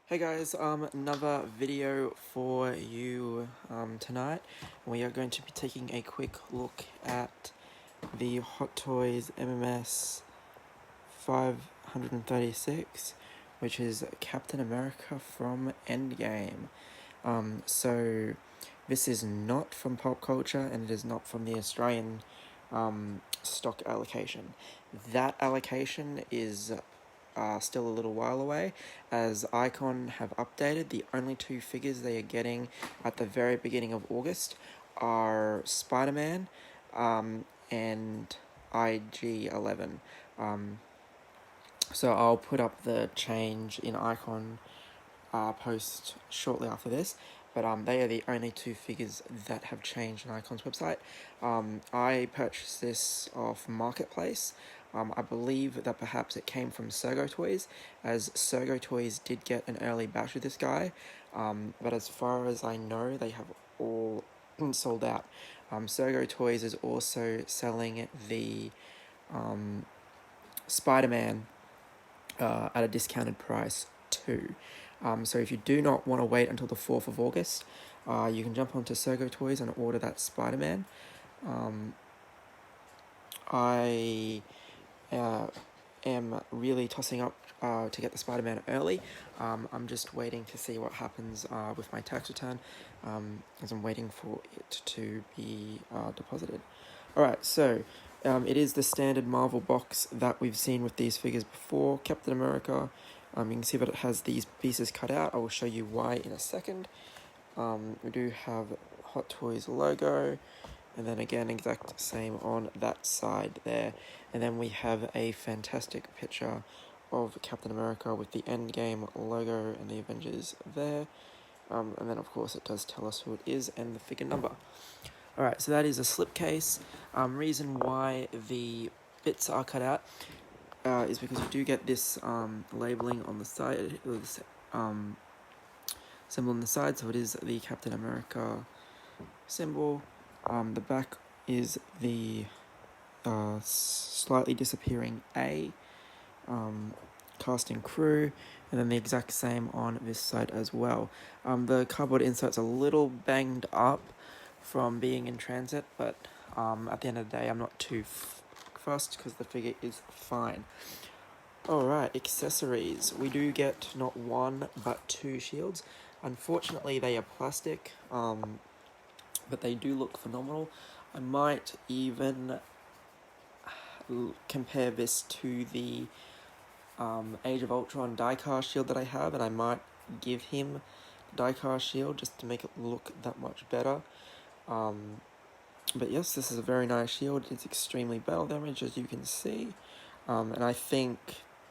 Hey guys, another video for you tonight. We are going to be taking a quick look at the Hot Toys MMS 536, which is Captain America from Endgame. So this is not from Pop Culture, and it is not from the Australian stock allocation. That allocation is still a little while away, as Icon have updated. The only two figures they are getting at the very beginning of August are Spider-Man and IG-11. So I'll put up the change in Icon post shortly after this, but they are the only two figures that have changed on Icon's website. I purchased this off Marketplace. I believe that perhaps it came from Sergo Toys, as Sergo Toys did get an early batch of this guy, but as far as I know, they have all sold out. Sergo Toys is also selling the Spider-Man at a discounted price too. So if you do not want to wait until the 4th of August, you can jump onto Sergo Toys and order that Spider-Man. I am really tossing up to get the Spider-Man early. I'm just waiting to see what happens with my tax return, as I'm waiting for it to be deposited. Alright, so it is the standard Marvel box that we've seen with these figures before. Captain America, you can see that it has these pieces cut out. I will show you why in a second. We do have Hot Toys logo, and then again exact same on that side there. And then we have a fantastic picture of Captain America with the Endgame logo and the Avengers there. And then of course it does tell us who it is and the figure number. Alright, so that is a slipcase. Reason why the bits are cut out is because you do get this labeling on the side, this symbol on the side, so it is the Captain America symbol. The back is the slightly disappearing A, cast and crew, and then the exact same on this side as well. The cardboard insert's a little banged up from being in transit, but at the end of the day I'm not too fussed because the figure is fine. Alright, accessories. We do get not one but two shields. Unfortunately they are plastic, but they do look phenomenal. I might even compare this to the Age of Ultron die-cast shield that I have, and I might give him the die-cast shield just to make it look that much better. But yes, this is a very nice shield. It's extremely battle damage, as you can see, and I think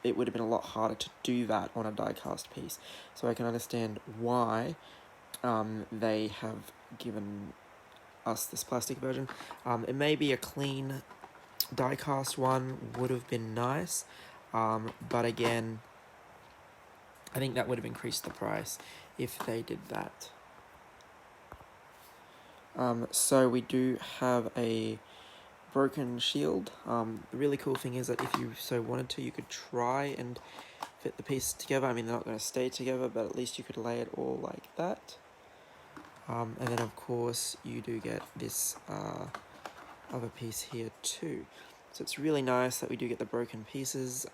it would have been a lot harder to do that on a die-cast piece, so I can understand why they have given us this plastic version. It may be a clean die-cast one would have been nice, but again, I think that would have increased the price if they did that. So we do have a broken shield. The really cool thing is that if you so wanted to, you could try and fit the pieces together. I mean, they're not going to stay together, but at least you could lay it all like that. And then of course you do get this other piece here too. So it's really nice that we do get the broken pieces.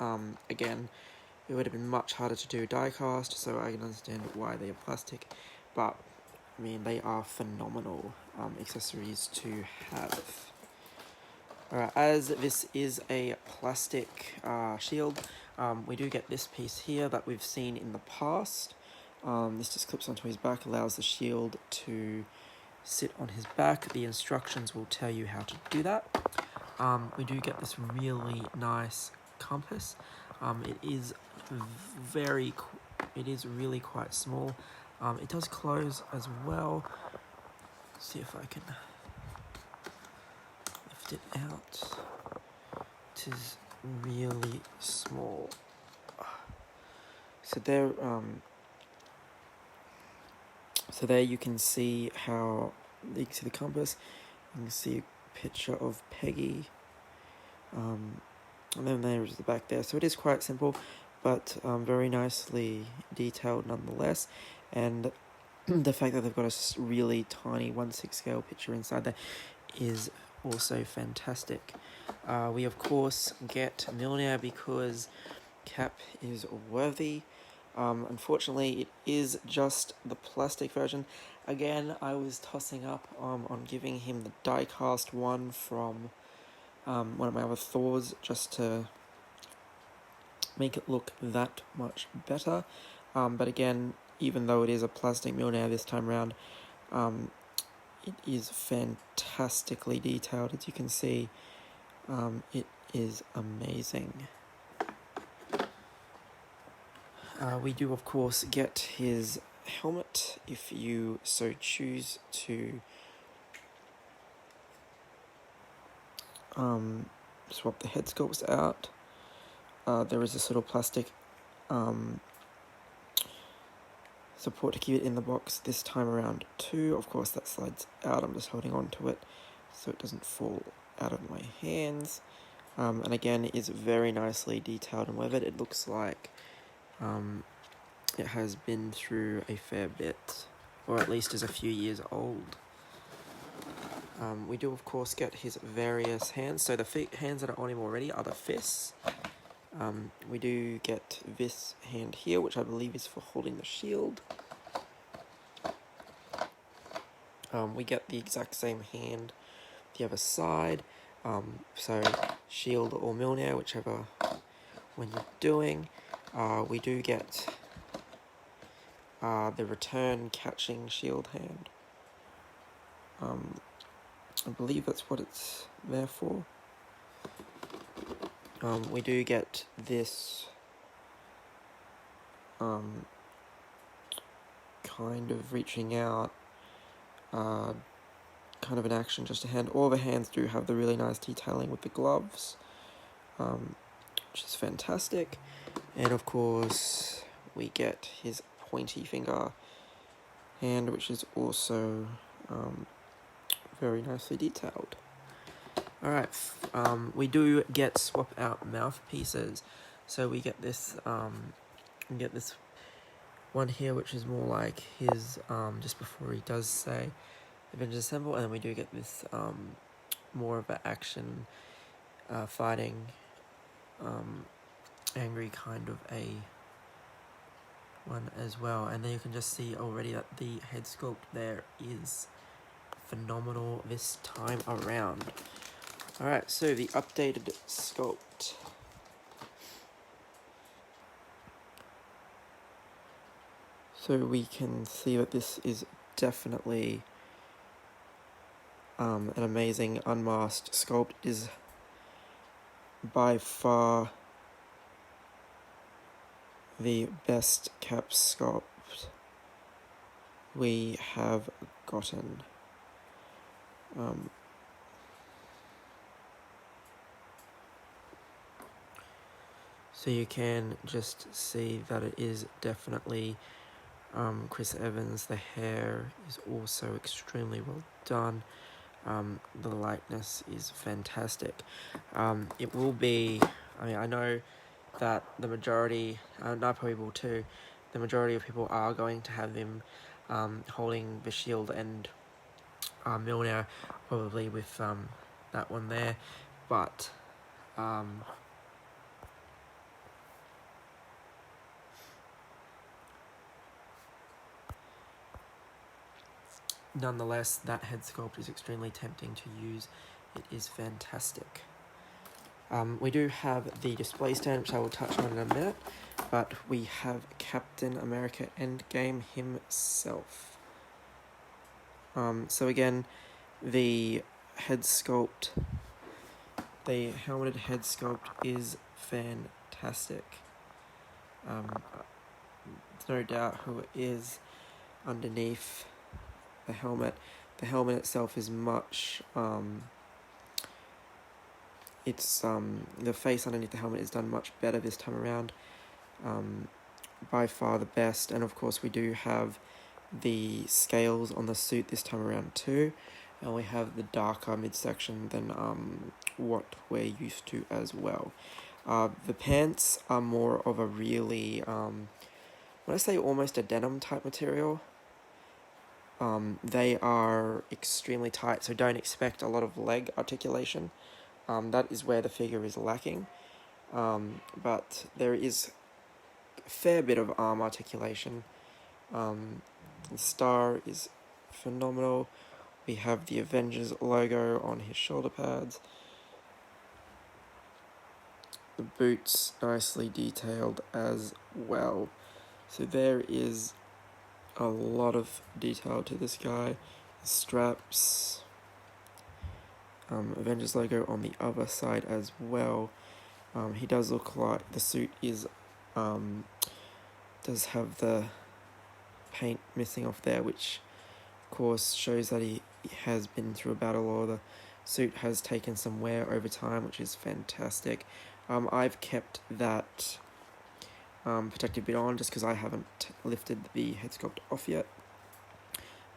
Again, it would have been much harder to do die cast, so I can understand why they are plastic, but I mean, they are phenomenal accessories to have. Alright, as this is a plastic shield, we do get this piece here that we've seen in the past. This just clips onto his back, allows the shield to sit on his back. The instructions will tell you how to do that. We do get this really nice compass. It is really quite small. It does close as well. Let's see if I can lift it out. It is really small. So there you can see how you can see the compass. You can see a picture of Peggy, and then there's the back there. So it is quite simple, but very nicely detailed nonetheless. And the fact that they've got a really tiny 1/6 scale picture inside there is also fantastic. We of course get Milner because Cap is worthy. Unfortunately, it is just the plastic version. Again, I was tossing up on giving him the die-cast one from one of my other Thors, just to make it look that much better. But again, even though it is a plastic Milner this time around, it is fantastically detailed. As you can see, it is amazing. We do, of course, get his helmet if you so choose to swap the head sculpts out. There is this little plastic support to keep it in the box this time around too. Of course, that slides out. I'm just holding on to it so it doesn't fall out of my hands. And again, it is very nicely detailed and weathered. It looks like it has been through a fair bit, or at least is a few years old. We do, of course, get his various hands. So the hands that are on him already are the fists. We do get this hand here, which I believe is for holding the shield. We get the exact same hand the other side. So shield or Milner, whichever when you're doing. We do get the return catching shield hand. I believe that's what it's there for. We do get this kind of reaching out, kind of an action just a hand. All the hands do have the really nice detailing with the gloves, which is fantastic. And of course, we get his pointy finger hand, which is also very nicely detailed. Alright, we do get swap out mouthpieces. So we get this one here, which is more like his, just before he does say Avengers Assemble, and then we do get this more of an action, fighting, angry kind of a one as well. And then you can just see already that the head sculpt there is phenomenal this time around. Alright, so the updated sculpt. So we can see that this is definitely an amazing unmasked sculpt. It is by far the best Cap sculpt we have gotten. So you can just see that it is definitely Chris Evans. The hair is also extremely well done. The likeness is fantastic. It will be, I know that the majority, and I probably will too, the majority of people are going to have him holding the shield and Milner probably with that one there, but nonetheless, that head sculpt is extremely tempting to use. It is fantastic. We do have the display stand, which I will touch on in a minute, but we have Captain America Endgame himself. So again, the head sculpt, the helmeted head sculpt is fantastic. There's no doubt who it is underneath the helmet. The helmet itself is much, the face underneath the helmet is done much better this time around. By far the best. And of course we do have the scales on the suit this time around too. And we have the darker midsection than what we're used to as well. The pants are more of a really, when I say almost a denim type material, they are extremely tight, so don't expect a lot of leg articulation. That is where the figure is lacking. But there is a fair bit of arm articulation. The star is phenomenal. We have the Avengers logo on his shoulder pads. The boots nicely detailed as well. So there is a lot of detail to this guy. The straps, Avengers logo on the other side as well. He does look like the suit is does have the paint missing off there, which of course shows that he has been through a battle, or the suit has taken some wear over time, which is fantastic. I've kept that protective bit on just because I haven't lifted the head sculpt off yet.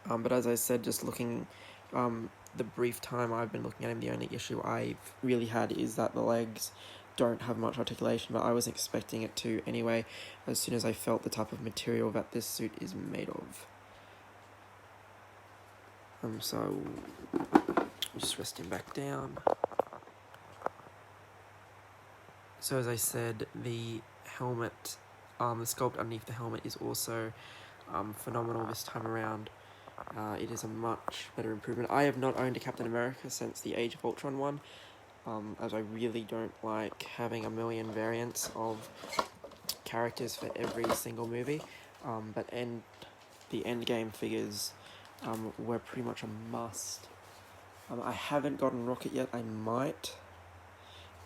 But as I said, just looking, the brief time I've been looking at him, the only issue I've really had is that the legs don't have much articulation, but I was expecting it to anyway, as soon as I felt the type of material that this suit is made of. So, just resting back down. So as I said, the helmet, the sculpt underneath the helmet is also phenomenal this time around. It is a much better improvement. I have not owned a Captain America since the Age of Ultron one, as I really don't like having a million variants of characters for every single movie, but the Endgame figures were pretty much a must. I haven't gotten Rocket yet, I might.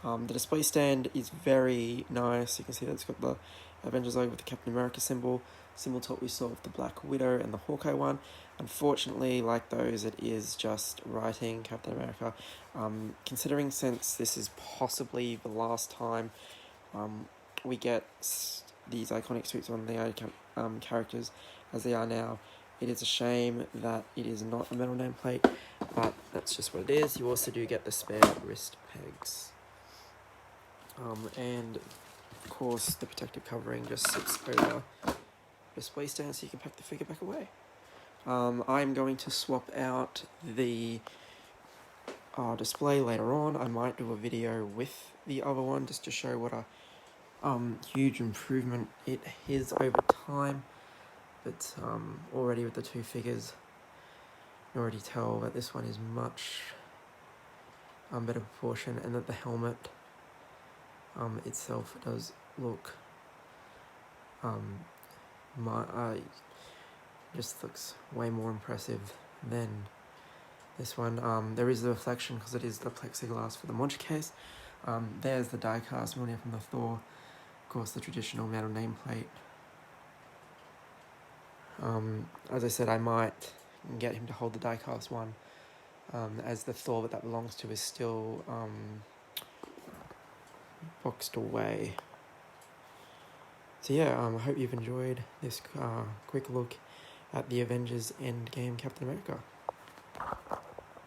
The display stand is very nice. You can see that it's got the Avengers logo with the Captain America symbol, similar to what we saw with the Black Widow and the Hawkeye one. Unfortunately, like those, it is just writing Captain America. Considering since this is possibly the last time we get these iconic suits on the characters as they are now, it is a shame that it is not a metal nameplate, but that's just what it is. You also do get the spare wrist pegs. And of course the protective covering just sits over the display stand so you can pack the figure back away. I'm going to swap out the display later on. I might do a video with the other one just to show what a huge improvement it is over time. But already with the two figures, you already tell that this one is much better proportion, and that the helmet itself does look just looks way more impressive than this one. There is the reflection because it is the plexiglass for the Monster case. There's the die-cast Mjolnir from the Thor, of course the traditional metal nameplate. As I said, I might get him to hold the die-cast one, as the Thor that belongs to is still boxed away. So yeah, I hope you've enjoyed this quick look at the Avengers Endgame Captain America.